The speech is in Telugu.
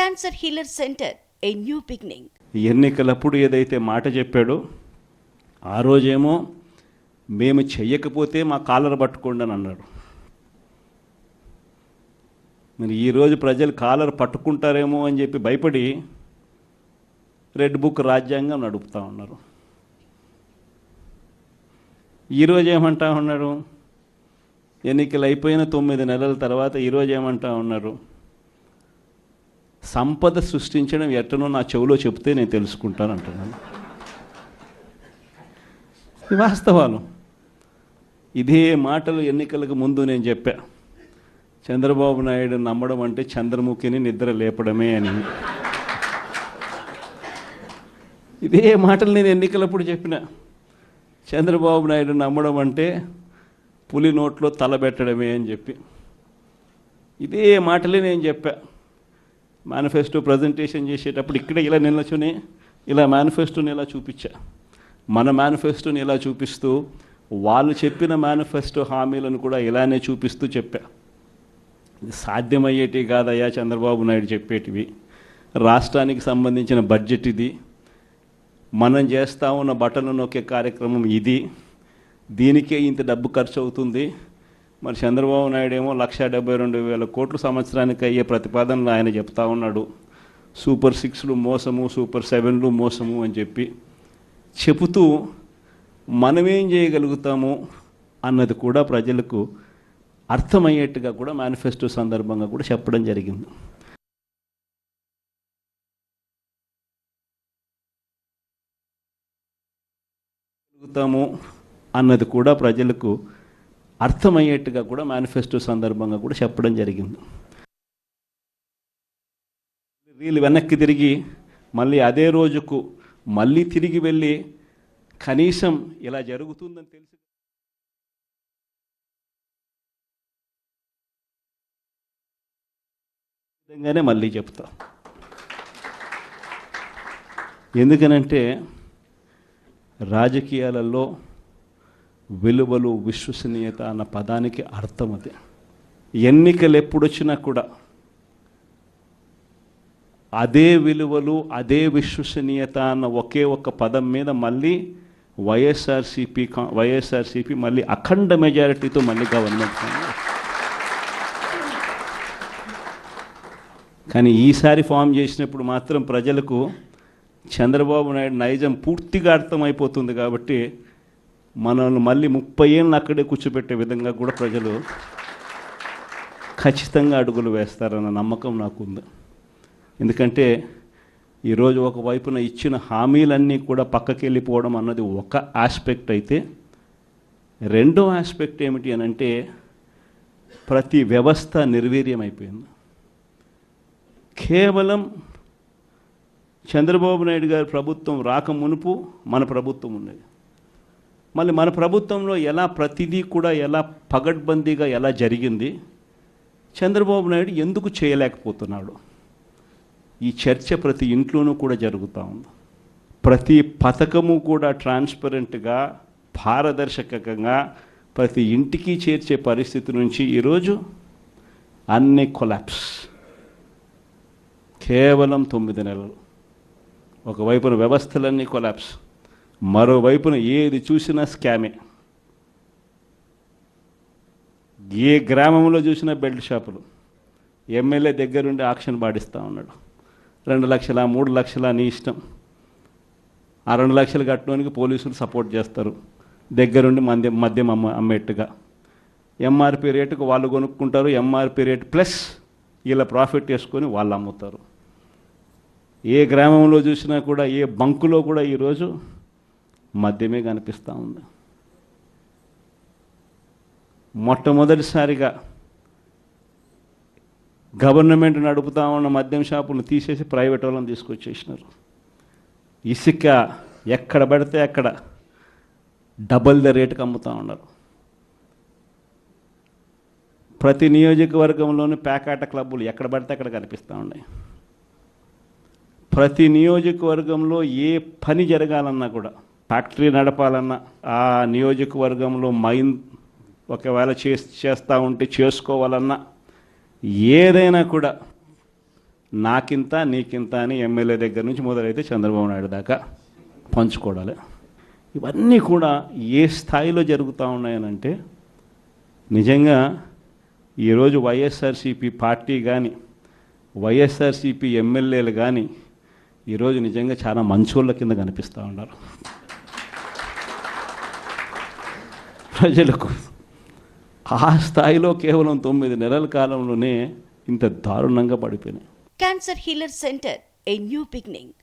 Cancer healer centre, a new beginning. ఎన్నికలప్పుడు ఏదైతే మాట చెప్పాడో ఆ రోజేమో మేము చెయ్యకపోతే మా కాలర్ పట్టుకోండి అని అన్నాడు. మరి ఈరోజు ప్రజలు కాలర్ పట్టుకుంటారేమో అని చెప్పి భయపడి రెడ్ బుక్ రాజ్యాంగం నడుపుతూ ఉన్నారు. ఈరోజు ఏమంటా ఉన్నారు? ఎన్నికలు అయిపోయిన 9 నెలల తర్వాత ఈరోజు ఏమంటా ఉన్నారు? సంపద సృష్టించడం ఎట్టనో నా చెవిలో చెప్తే నేను తెలుసుకుంటాను అంటున్నాను. ఇది వాస్తవాలు. ఇదే మాటలు ఎన్నికలకు ముందు నేను చెప్పా. చంద్రబాబు నాయుడు నమ్మడం అంటే చంద్రముఖిని నిద్ర లేపడమే అని. ఇదే మాటలు నేను ఎన్నికలప్పుడు చెప్పిన. చంద్రబాబు నాయుడు నమ్మడం అంటే పులి నోట్లో తలబెట్టడమే అని చెప్పి ఇదే మాటలే నేను చెప్పా. మేనిఫెస్టో ప్రజెంటేషన్ చేసేటప్పుడు ఇక్కడే ఇలా నిల్చుని ఇలా మేనిఫెస్టోని ఇలా చూపించా. మన మేనిఫెస్టోని ఇలా చూపిస్తూ వాళ్ళు చెప్పిన మేనిఫెస్టో హామీలను కూడా ఇలానే చూపిస్తూ చెప్పా. ఇది సాధ్యమయ్యేటివి కాదయ్యా చంద్రబాబు నాయుడు చెప్పేటివి. రాష్ట్రానికి సంబంధించిన బడ్జెట్ ఇది, మనం చేస్తూ ఉన్న బటన్లు నొక్కే కార్యక్రమం ఇది, దీనికే ఇంత డబ్బు ఖర్చు అవుతుంది. మరి చంద్రబాబు నాయుడు ఏమో 1,72,000 కోట్లు సంవత్సరానికి అయ్యే ప్రతిపాదనలు ఆయన చెప్తా ఉన్నాడు. సూపర్ 6లు మోసము, సూపర్ 7లు మోసము అని చెప్పి చెబుతూ మనమేం చేయగలుగుతాము అన్నది కూడా ప్రజలకు అర్థమయ్యేట్టుగా కూడా మేనిఫెస్టో సందర్భంగా కూడా చెప్పడం జరిగింది. అన్నది కూడా ప్రజలకు అర్థమయ్యేట్టుగా కూడా మేనిఫెస్టో సందర్భంగా కూడా చెప్పడం జరిగింది. వీళ్ళు వెనక్కి తిరిగి మళ్ళీ అదే రోజుకు మళ్ళీ తిరిగి వెళ్ళి కనీసం ఇలా జరుగుతుందని తెలిసి విధంగానే మళ్ళీ చెప్తా. ఎందుకనంటే రాజకీయాలలో విలువలు, విశ్వసనీయత అన్న పదానికి అర్థం అది. ఎన్నికలు ఎప్పుడొచ్చినా కూడా అదే విలువలు, అదే విశ్వసనీయత అన్న ఒకే ఒక్క పదం మీద మళ్ళీ వైఎస్ఆర్సీపీ మళ్ళీ అఖండ మెజారిటీతో మళ్ళీ గవర్నమెంట్. కానీ ఈసారి ఫామ్ చేసినప్పుడు మాత్రం ప్రజలకు చంద్రబాబు నాయుడు నైజం పూర్తిగా అర్థమైపోతుంది. కాబట్టి మనల్ని మళ్ళీ 30 ఏళ్ళు అక్కడే కూర్చోబెట్టే విధంగా కూడా ప్రజలు ఖచ్చితంగా అడుగులు వేస్తారన్న నమ్మకం నాకుంది. ఎందుకంటే ఈరోజు ఒకవైపున ఇచ్చిన హామీలన్నీ కూడా పక్కకి వెళ్ళిపోవడం అన్నది ఒక ఆస్పెక్ట్ అయితే, రెండో ఆస్పెక్ట్ ఏమిటి అని అంటే ప్రతి వ్యవస్థ నిర్వీర్యమైపోయింది. కేవలం చంద్రబాబు నాయుడు గారి ప్రభుత్వం రాక మునుపు మన ప్రభుత్వం ఉన్నది. మళ్ళీ మన ప్రభుత్వంలో ఎలా ప్రతిదీ కూడా ఎలా పగడ్బందీగా ఎలా జరిగింది, చంద్రబాబు నాయుడు ఎందుకు చేయలేకపోతున్నాడు, ఈ చర్చ ప్రతి ఇంట్లోనూ కూడా జరుగుతూ ఉంది. ప్రతి పథకము కూడా ట్రాన్స్పరెంట్గా, పారదర్శకంగా ప్రతి ఇంటికి చేర్చే పరిస్థితి నుంచి ఈరోజు అన్ని కొలాప్స్. కేవలం 9 నెలలు. ఒకవైపున వ్యవస్థలన్నీ కొలాప్స్, మరోవైపున ఏది చూసినా స్కామే. ఏ గ్రామంలో చూసినా బెల్ట్ షాపులు. ఎమ్మెల్యే దగ్గరుండి ఆక్షన్ పాడిస్తూ ఉన్నాడు. 2 లక్షల 3 లక్షల నీ ఇష్టం. ఆ 2 లక్షలు కట్టడానికి పోలీసులు సపోర్ట్ చేస్తారు, దగ్గరుండి మద్యం అమ్మేట్టుగా. ఎంఆర్పి రేటుకు వాళ్ళు కొనుక్కుంటారు, ఎంఆర్పి రేటు ప్లస్ వీళ్ళ ప్రాఫిట్ వేసుకొని వాళ్ళు అమ్ముతారు. ఏ గ్రామంలో చూసినా కూడా, ఏ బంకులో కూడా ఈరోజు మద్యమే కనిపిస్తూ ఉంది. మొట్టమొదటిసారిగా గవర్నమెంట్ నడుపుతా ఉన్న మద్యం షాపులను తీసేసి ప్రైవేట్ వాళ్ళని తీసుకొచ్చేసినారు. ఇసుక ఎక్కడ పడితే అక్కడ డబల్ ద రేటుకి అమ్ముతూ ఉన్నారు. ప్రతి నియోజకవర్గంలోని పేకాట క్లబ్బులు ఎక్కడ పడితే అక్కడ కనిపిస్తూ ఉన్నాయి. ప్రతి నియోజకవర్గంలో ఏ పని జరగాలన్నా కూడా, ఫ్యాక్టరీ నడపాలన్నా, ఆ నియోజకవర్గంలో మైన్ ఒకవేళ చేస్తూ ఉంటే చేసుకోవాలన్నా, ఏదైనా కూడా నాకింత నీకింత అని ఎమ్మెల్యే దగ్గర నుంచి మొదలైతే చంద్రబాబు నాయుడు దాకా పంచుకోవడాలి. ఇవన్నీ కూడా ఏ స్థాయిలో జరుగుతూ ఉన్నాయనంటే నిజంగా ఈరోజు వైఎస్ఆర్సీపీ పార్టీ కానీ వైఎస్ఆర్సీపీ ఎమ్మెల్యేలు కానీ ఈరోజు నిజంగా చాలా మంచోళ్ళ కింద కనిపిస్తూ ఉన్నారు ప్రజలకు. ఆ స్థాయిలో కేవలం 9 నెలల కాలంలోనే ఇంత దారుణంగా పడిపోయినాయి. Cancer Healer Center, a new beginning.